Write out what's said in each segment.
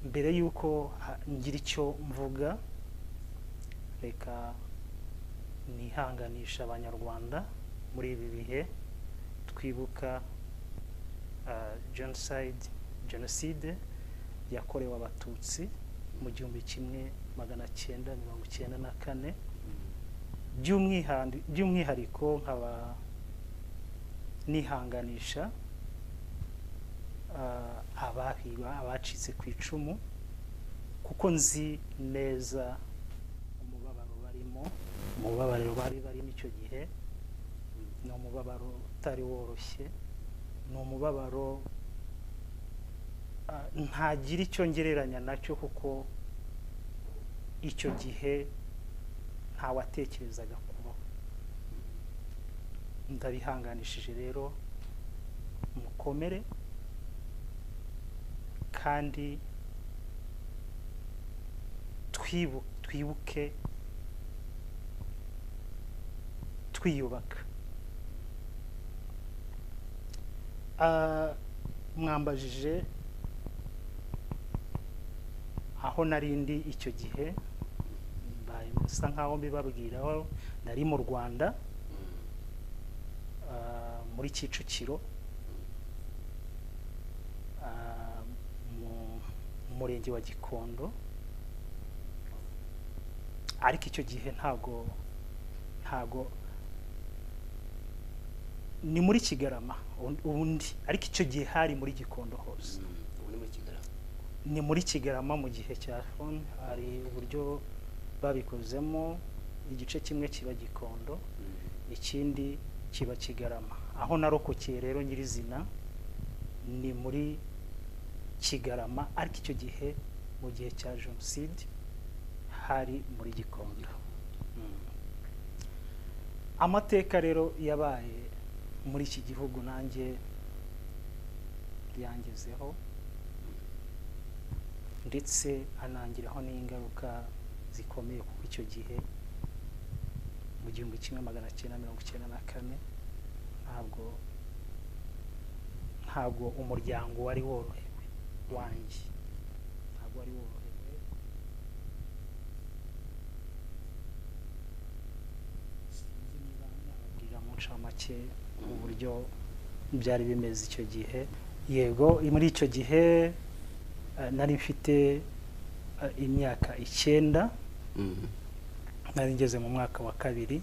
mbere yuko ngira icyo mvuga reka nihanganisha abanyarwanda muri ibi bihe twibuka jenoside yakorewe abatutsi mu 1994 by'umwihariko nkaba nihanganisha abacitse ku icumu kuko nzi neza umubabaro barimo icyo gihe ni umubabaro utari woroshye ni umubabaro ntagira icyo ngereranya nacyo kuko icyo gihe ntawatekerezaga kubaho ndabihanganishije rero mukomere kandi twibuke twiyubaka mwambajije aho narindi icyo gihe bisa nkaho mbibabwiraho nari mu Rwanda muri Kicukiro mu murenge wa Gikondo ariko icyo gihe ntago ni muri Kigarama ubundi ariko icyo gihe hari muri Gikondo hose ni muri Kigarama mu gihe cya phone hari uburyo babikozemo igice kimwe kiba Gikondo ikindi kiba Kigarama aho narokokeye rero nyirizina ni muri Kigarama ariko icyo gihe mu gihe cya jenoside hari muri Gikondo amateka rero yabaye muri iki gihugu nanjye yangezeho ndetse anangiraho n'ingaruka zikomeye kuko icyo gihe mu 1994 ntabwo umuryango wari worohewe wanjye ntabwo wari worohewe sinzi niba nababwira mu ncamake uburyo byari bimeze icyo gihe yego muri icyo gihe nari mfite imyaka 9 nari ngeze mu mwaka wa 2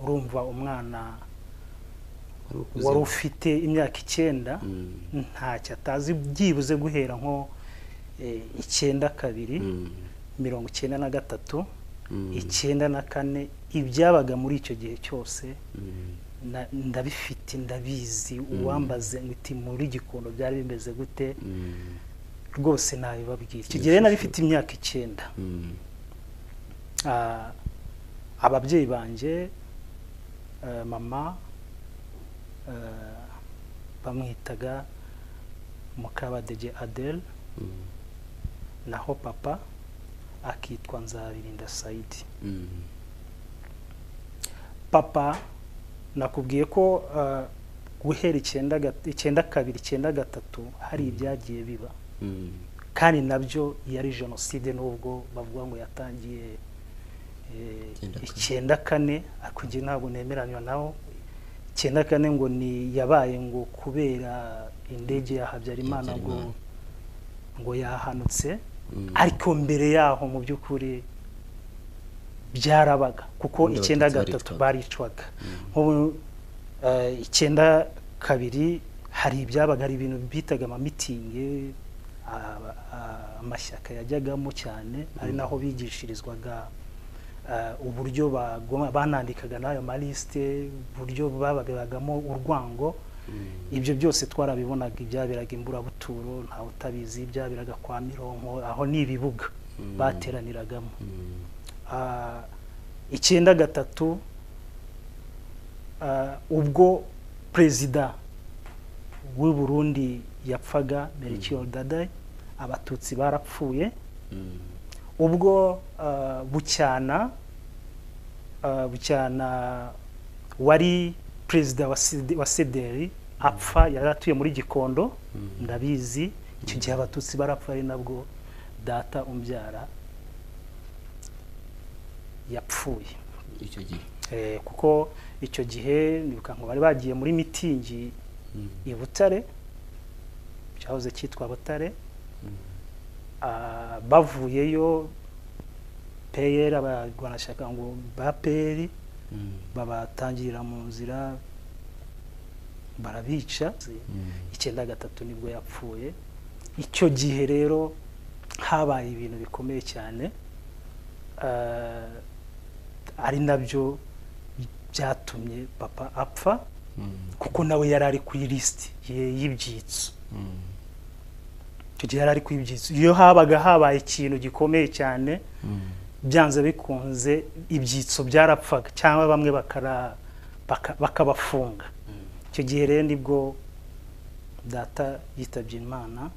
urumva umwana wari ufite imyaka 9 ntacyo atazi byibuze guhera nko 92 93 94 ibyabaga muri icyo gihe cyose ndabifite ndabizi uwambaze ngiti muri Gikondo byari bimeze gute rwose nabibabwira icyo gihe nari mfite imyaka 9 ababyeyi banje mama bamwitaga Mukabadege Adele naho papa akitwa Nzabirinda Saidi papa nakubwiye ko guhera 92 hari ibyagiye biba kandi nabyo yari jenoside nubwo bavuga ngo yatangiye 94 akugira ntabwo nemeranywa naho 94 ngo ni yabaye ngo kubera indege ya Habyarimana ngo yahanutse ariko mbere yaho mu byukuri byarabaga kuko 93 baricwaga nk'ubu 92 hari ibyabaga ari ibintu bitaga ama meeting amashyaka yajyagamo cyane ari naho bigishirizwaga uburyo banandikaga nayo maliste buryo bababagamo urwango ibyo byose twarabibonaga ibyabiraga imburabuturo nta utabizi ibyabiraga kwa Mironko aho ni ibibuga bateraniragamo 93 ubwo perezida w'u Burundi yapfaga Melchior Ndadaye abatutsi barapfuye ubwo bucyana wari perezida wa CDR apfa yaratuye muri Gikondo ndabizi icyo gihe abatutsi barapfa ari nabwo data umbyara yapfuye icyo gihe kuko icyo gihe nibuka ngo bari bagiye muri mitingi i Butare cyahoze cyitwa Butare bavuyeyo PL abarwanashyaka ngo ba PL babatangirira mu nzira barabica 1993 nibwo yapfuye. Icyo gihe rero habaye ibintu bikomeye cyane ari nabyo byatumye papa apfa kuko nawe yari ari ku list y'ibyitso. Icyo gihe yari ari ku ibyitso, iyo habaye ikintu gikomeye cyane byanze bikunze ibyitso byarapfaga cyangwa bamwe bakabafunga. Icyo gihe rero nibwo data yitabye Imana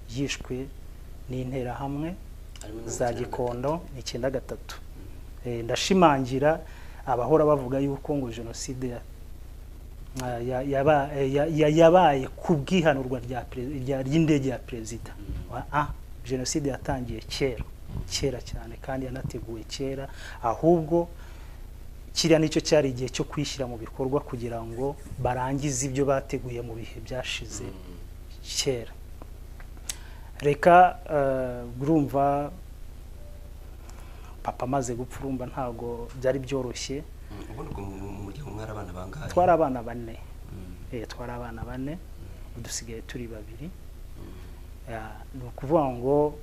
yishwe n'interahamwe za Gikondo 1993. Ndashimangira abahora bavuga yuko ngo jenoside yabaye kubwihanurwa ry'indege ya perezida. Jenoside yatangiye kera cyane kandi yanateguwe kera, ahubwo kiriya nicyo cyari igihe cyo kwishyira mu bikorwa kugira ngo barangize ibyo bateguye mu bihe byashize kera. Reka urumva papa amaze gupfa, urumva ntabwo byari byoroshye. Twari abana 4. Twari abana 4, dusigaye turi 2. Ni ukuvuga ngo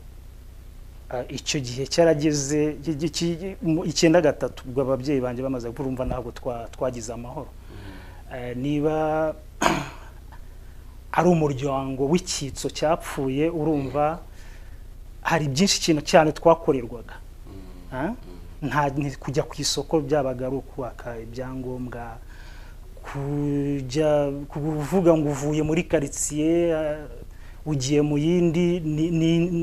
icyo gihe cyarageze 1993 ubwo ababyeyi banjye bamaze kurumva ntabwo twagize amahoro. Niba ari umuryango w'icyitso cyapfuye, urumva hari byinshi kintu cyane twakorerwaga. Nta kujya ku isoko byabaga ari ukwaka ibyangombwa, kujya kuvuga ngo uvuye muri quartier ugiye mu yindi,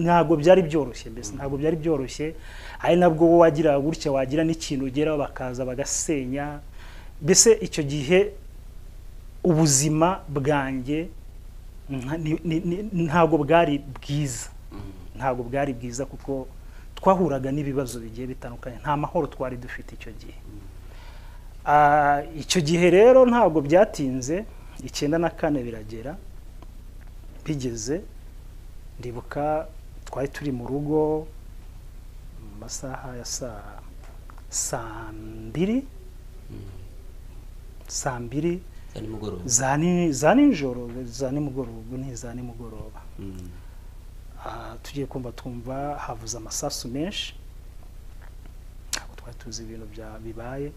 ntabwo byari byoroshye. Mbese ntabwo byari byoroshye, ari nabwo wagira gutya wagira n'ikintu ugeraho bakaza bagasenya. Mbese icyo gihe ubuzima bwanjye ntabwo bwari bwiza kuko twahuraga n'ibibazo bigiye bitandukanye, nta mahoro twari dufite icyo gihe. Icyo gihe rero ntabwo byatinze, 1994 biragera. Bigeze ndibuka twari turi mu rugo mu masaha ya saa 2 za nijoro, za nimugoroba. Tugiye twumva havuze amasasu menshi, ntabwo twari tuzi ibintu bibaye.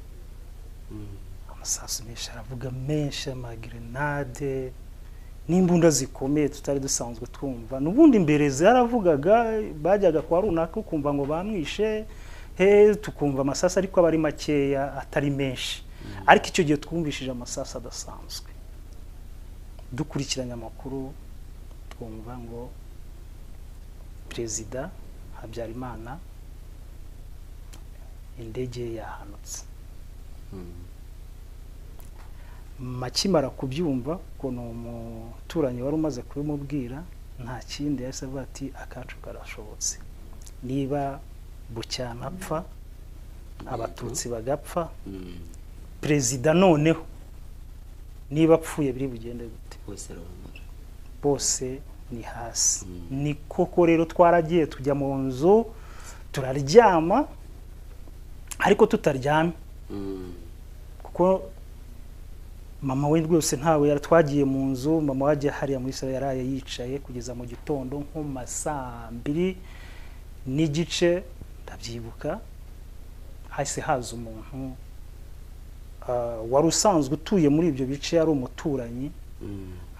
Amasasu menshi aravuga, menshi, amagrenade n'imbunda zikomeye tutari dusanzwe twumva. N'ubundi imbere zaravugaga, bajyaga kwa runaka ukumva ngo bamwishe, tukumva amasasu ariko aba ari makeya atari menshi. Ariko icyo gihe twumvishije amasasu adasanzwe, dukurikiranye amakuru twumva ngo Perezida Habyarimana indege yahanutse. Makimara kubyumva ko no umuturanyi wari umaze kubimubwira, nta kindi yahise avuga ati akacu karashobotse. Niba Bucyana apfa, Abatutsi bagapfa, Perezida noneho niba apfuye biri bugende gute? Bose ni hasi. Ni koko rero twaragiye tujya mu nzu turaryama, ariko tutaryamye kuko mama we rwose ntawe twagiye mu nzu. Mama wagiye hariya muri salo yaraye yicaye kugeza mu gitondo nko saa 2:30 ndabyibuka. Hahise haza umuntu wari usanzwe utuye muri ibyo bice, yari umuturanyi.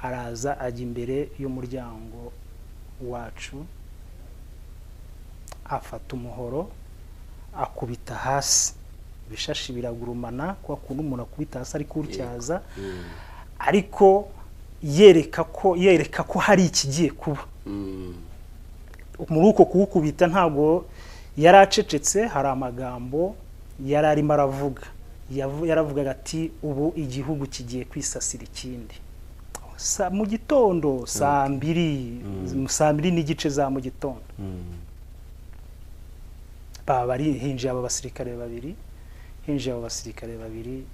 Araza ajya imbere y'umuryango wacu, afata umuhoro akubita hasi, ibishashi biragurumana kwa kuntu umuntu akubita hasi ari kurutyaza, ariko yereka ko hari ikigiye kuba. Muri uko kuwukubita ntabwo yaracecetse, hari amagambo yari arimo aravuga. Yaravugaga ati ubu igihugu kigiye kwisasira ikindi. mu gitondo saa 2 n'igice za mu gitondo bari hinjiye aba basirikare babiri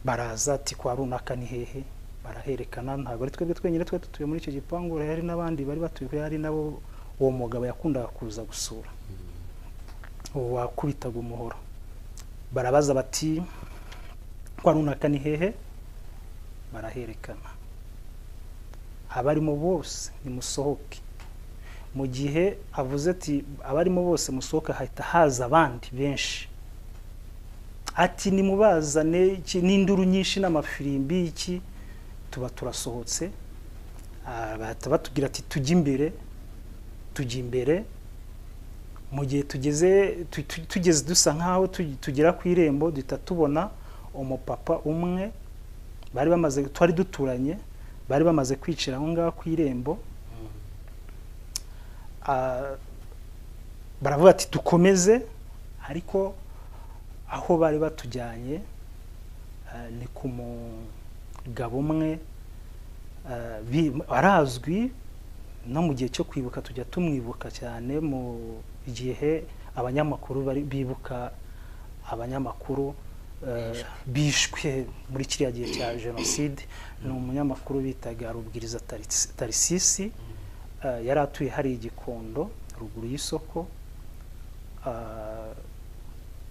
baraza ati kwa runaka ni hehe baraherekana ntabwo ari twebwe twenyine twe tutuye muri icyo gipangu hari n'abandi bari batuye hari nabo uwo mugabo yakundaga kuza gusura wakubitaga umuhoro barabaza bati kwa runaka ni hehe baraherekana abarimo bose nimusohoke mu gihe avuze ati abarimo bose musohoka hahita haza abandi benshi ati nimubazane n'induru nyinshi n'amafirimbi iki tuba turasohotse bahita batubwira ati tujye imbere mu gihe tugeze dusa nkaho tugera ku irembo duhita tubona umupapa umwe twari duturanye bari bamaze kwicira aho ngaho ku irembo baravuga ati dukomeze ariko aho bari batujyanye ni ku mugabo umwe arazwi no mu gihe cyo kwibuka tujya tumwibuka cyane mu gihe abanyamakuru bibuka abanyamakuru bishwe muri kiriya gihe cya jenoside ni umunyamakuru bitaga Rubwiriza Tarisisi yari atuye hari igikondo ruguru y'isoko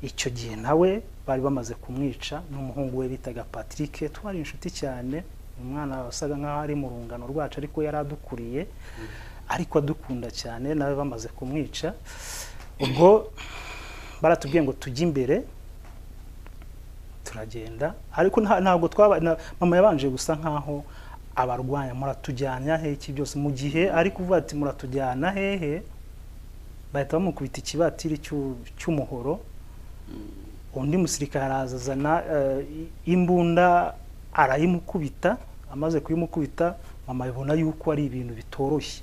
icyo gihe nawe bari bamaze kumwica n'umuhungu we bitaga Patrick twari inshuti cyane umwana wasaga nkaho ari mu rungano rwacu ariko yari adukuriye ariko adukunda cyane nawe bamaze kumwica ubwo baratubwiye ngo tujye imbere turagenda ariko ntabwo mama yabanje gusa nkaho abarwanya muratujyana hehe iki byose mu gihe ari kuvuga ati muratujyana hehe bahita bamukubita ikibatiri cy'umuhoro undi musirikare arazazana imbunda arayimukubita amaze kuyimukubita mama yabona yuko ari ibintu bitoroshye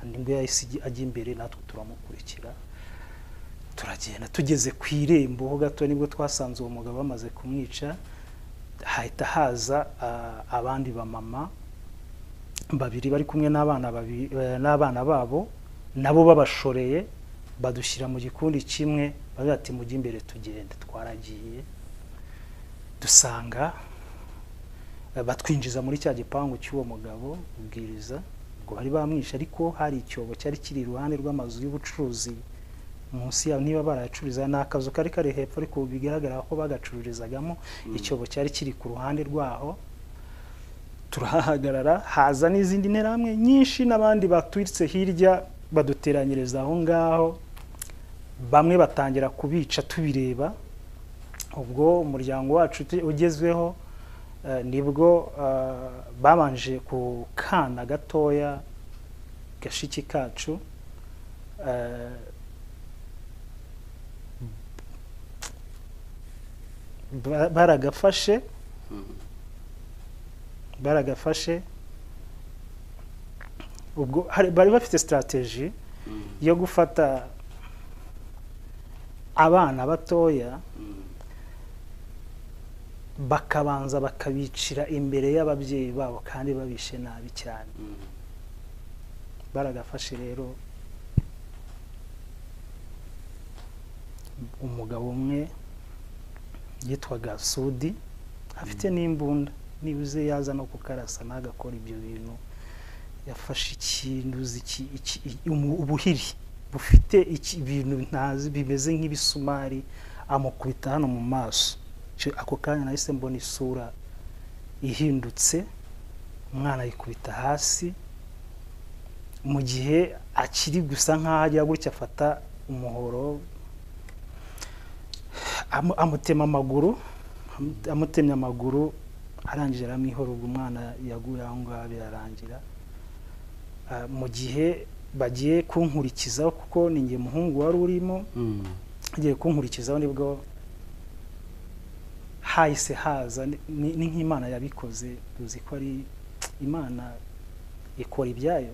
nibwo yahise ajya imbere natwe turamukurikira turagenda tugeze ku irembo ho gato nibwo twasanze uwo mugabo bamaze kumwica hahita haza abandi bamama babiri bari kumwe n'abana babo nabo babashoreye badushyira mu gikundi kimwe bavuga ati mujye imbere tugende twaragiye dusanga batwinjiza muri cya gipangu cy'uwo mugabo ubwiriza ngo bari bamwisha ariko hari icyobo cyari kiri iruhande rw'amazu y'ubucuruzi munsi yaho niba barayacururiza n'akazu kari kari hepfo ariko bigaragara ko bagacururizagamo icyobo cyari kiri ku ruhande rwaho turahagarara haza n'izindi nterahamwe nyinshi n'abandi baturitse hirya baduteranyiriza aho ngaho bamwe batangira kubica tubireba ubwo umuryango wacu ugezweho nibwo babanje ku kana gatoya gashiki kacu baragafashe ubwo bari bafite strategy yo gufata abana batoya bakabanza bakabicira imbere y'ababyeyi babo kandi babishe nabi cyane baragafashe rero umugabo umwe yitwaga Sudi afite n'imbunda nibuze yaza no kukarasa nagakora ibyo bintu yafashe ikintu ubuhiri bufite ibintu ntazi bimeze nk'ibisumari amukubita hano mu maso ako kanya nahise mbona isura ihindutse umwana yikubita hasi mu gihe akiri gusa nkaho ajya gutya afata umuhoro amutemye amaguru arangije aramwihora ubwo umwana yaguye aho ngaho birarangira mu gihe bagiye kunkurikizaho kuko ni njye muhungu wari urimo agiye kunkurikizaho nibwo hahise haza ni nk'Imana yabikoze uzi ko ari Imana ikora ibyayo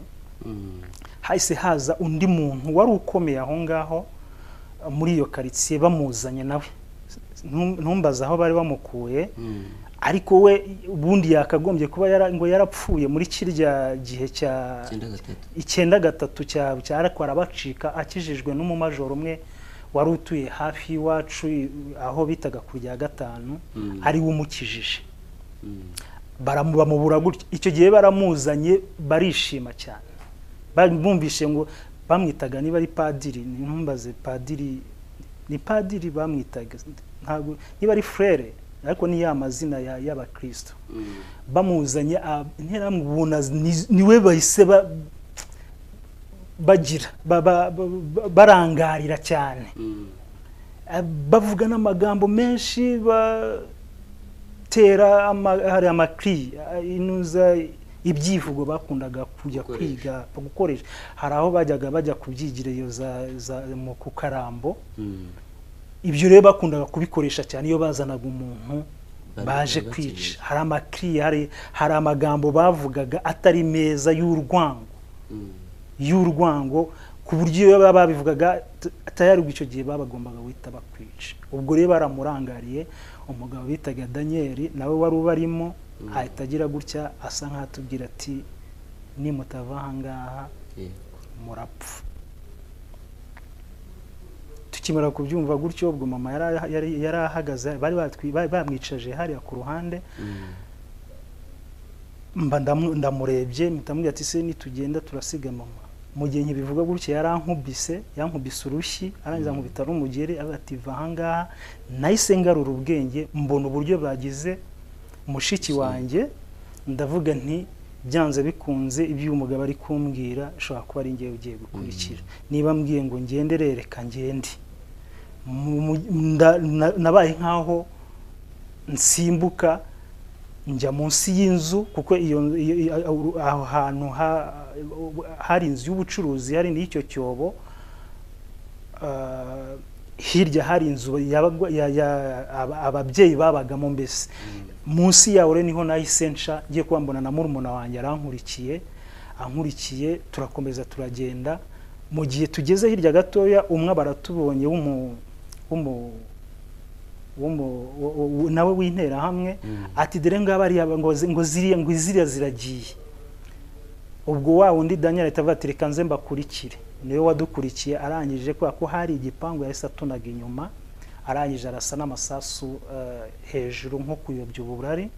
hahise haza undi muntu wari ukomeye aho ngaho muri iyo karitsiye bamuzanye nawe ntumbaza aho bari bamukuye ariko we ubundi yakagombye kuba ngo yarapfuye muri kirya gihe cya 93 cya ariko arabacika akijijwe n'umumajoro umwe wari utuye hafi iwacu aho bitaga kurya gatanu ari umukijije baramubura gutyo icyo gihe baramuzanye barishima cyane bumvishe ngo bamwitaga niba ari padiri ntumbaze padiri ni padiri bamwitaga ntago niba ari frere ariko ni ya mazina y'abakristo bamuzanye nteramubona niwe bahise bagira barangarira cyane bavuga n'amagambo menshi batera hari amakri inuza ibyivugo bakundaga kujya kwiga gukoresha hari aho bajya kubyigira iyo za mu kukarambo ibyo rero bakundaga kubikoresha cyane iyo bazanaga umuntu baje kwica hari amakri hari amagambo bavugaga atari meza y'urwango ku buryo iyo babivugaga atayari icyo gihe babagombaga wita bakwica ubwo rero baramurangariye umugabo bitaga Daniel nawe wari ubarimo ahita agira gutya asa nk'atubwira ati nimutava ahangaha murapfa tukimara kubyumva gutyo ubwo mama yari ahagaze bari bamwicaje hariya ku ruhande mba ndamurebye mitamubwira ati se nitugenda turasiga mama mu gihe nkibivuga gutyo yankubise urushyi arangiza nkubita rumugere ati va ahangaha nahise ngarura ubwenge mbona uburyo bagize mushiki wanjye ndavuga nti byanze bikunze ibyo umugabo ari kumbwira shobora kuba ari ngiye ugiye gukurikira niba mbwiye ngo ngende rereka ngende nabaye nkaho nsimbuka njya munsi y'inzu kuko aho hantu hari inzu y'ubucuruzi hari n'icyo cyobo hirya hari inzu ababyeyi babagamo mbese munsi yawo rero niho nahise nsha ngiye kuba mbona na murumuna wanjye ankurikiye turakomeza turagenda mu gihe tugeze hirya gatoya umwe baratubonye nawe wintera hamwe ati dore ngaba ari ngo ziriya ziragiye ubwo wa undi Daniel atavuga ati reka nze mbakurikire niwe wadukurikiye arangije kubera ko hari igipangu yahise atunaga inyuma arangije arasa n'amasasu hejuru nko kuyobya uburari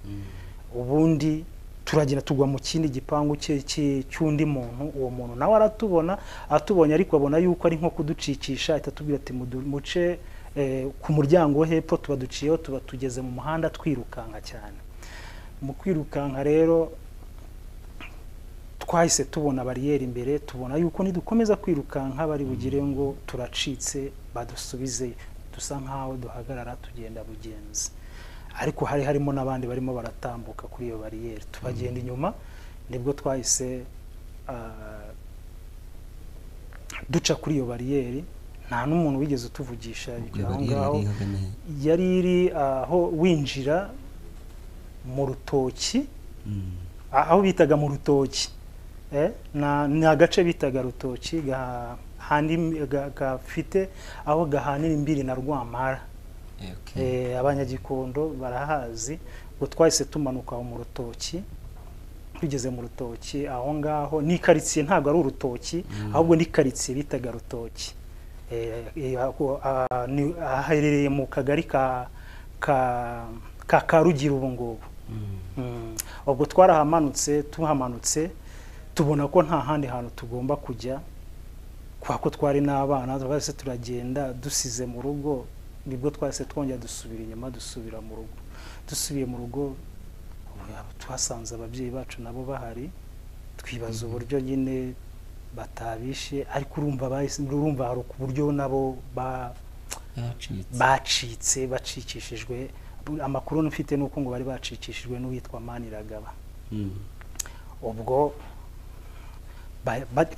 ubundi turagira tugwa mu kindi gipangu cy'undi muntu uwo muntu nawe atubonye ariko abona yuko ari nko kuducikisha atatubwira ati muce ku muryango hepfo tuba duciyeho tuba tugeze mu muhanda twirukanka cyane mu kwirukanka rero twahise tubona bariyeri imbere tubona yuko nidukomeza kwirukanka bari bugire ngo turacitse badusubize dusa nkaho duhagarara tugenda bugenzi ariko hari harimo n'abandi barimo baratambuka kuri iyo bariyeri tubagenda inyuma nibwo twahise duca kuri iyo bariyeri nta n'umuntu wigeze utuvugisha aho ngaho yari iri aho winjira mu rutoki aho bitaga mu rutoki ni agace bitaga rutoki gafite aho gahanira imbiri na Rwampara abanyagikondo barahazi ngo twahise tumanuka mu rutoki tugeze mu rutoki aho ngaho ni karitsiye ntabwo ari urutoki ahubwo ni karitsiye bitaga rutoki aherereye mu kagari ka Rugira ubu ngubu ubwo tuhamanutse tubona ko nta handi hantu tugomba kujya kwa ko twari n'abana twese turagenda dusize mu rugo nibwo twese twongera dusubira inyuma dusubira mu rugo dusubiye mu rugo twasanze ababyeyi bacu nabo bahari twibaza uburyo nyine batabishe ariko urumva hari ku buryo nabo bacikishijwe amakuru mfite nuko ngo bari bacikishijwe n'uwitwa Maniragaba ubwo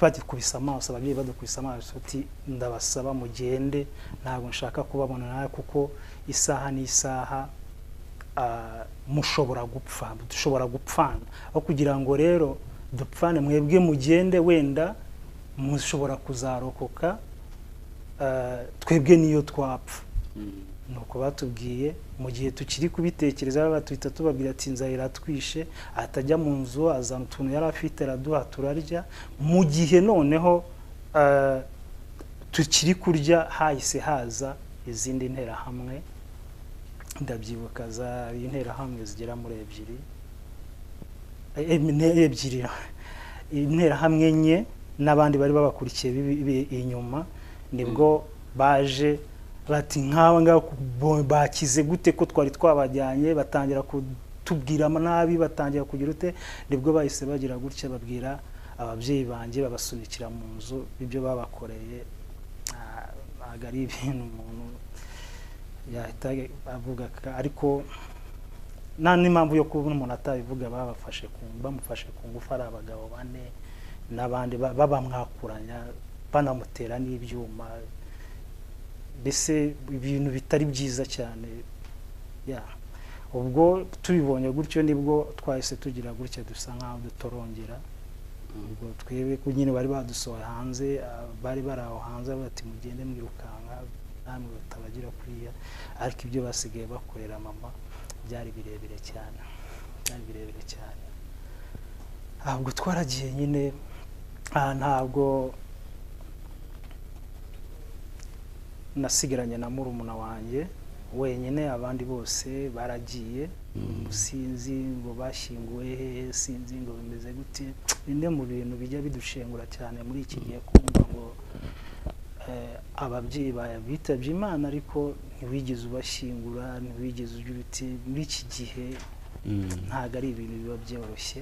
badukubise amaso ababyeyi badukubise amaso ati ndabasaba mugende ntabwo nshaka kubabona nawe kuko isaha n'isaha mushobora gupfa dushobora gupfana aho kugira ngo rero dupfane mwebwe mugende wenda mushobora kuzarokoka twebwe niyo twapfa nuko batubwiye mu gihe tukiri kubitekereza batuhita tubabwira ati inzara iratwishe, atajya mu nzu azana utuntu yari afite araduha turarya. Mu gihe noneho tukiri kurya hahise haza izindi nterahamwe, ndabyibuka za interahamwe zigera muri ebyiri, interahamwe enye n'abandi bari babakurikiye inyuma, nibwo baje bati nk'aba ngaba bakize gute ko twari twabajyanye, batangira kutubwira nabi, batangira kugira ute, nibwo bahise bagira gutya babwira ababyeyi banjye babasunikira mu nzu. Ibyo babakoreye ntabwo ari ibintu umuntu yahita avuga, ariko nta n'impamvu yo kuba umuntu atabivuga. Bamufashe ku ngufu ari abagabo 4 n'abandi babamwakuranya banamutera n'ibyuma, mbese ibintu bitari byiza cyane. Ubwo tubibonye gutyo nibwo twahise tugira gutya dusa nk'aho dutorongera. Ubwo twebwe nyine bari badusohoye hanze, bari bari aho hanze bati mugende mwirukanka namwe batabagira kuriya, ariko ibyo basigaye bakorera mama byari birebire cyane, Ahubwo twaragiye nyine, ntabwo nasigaranye na murumuna wanjye wenyine, abandi bose baragiye. Sinzi ngo bashyinguwe hehe, sinzi ngo bimeze gute. Bimwe mu bintu bijya bidushengura cyane muri iki gihe, kumva ngo ababyeyi bitabye Imana ariko ntiwigeze ubashyingura, ntiwigeze ugira uti. Muri iki gihe ntabwo ari ibintu biba byoroshye.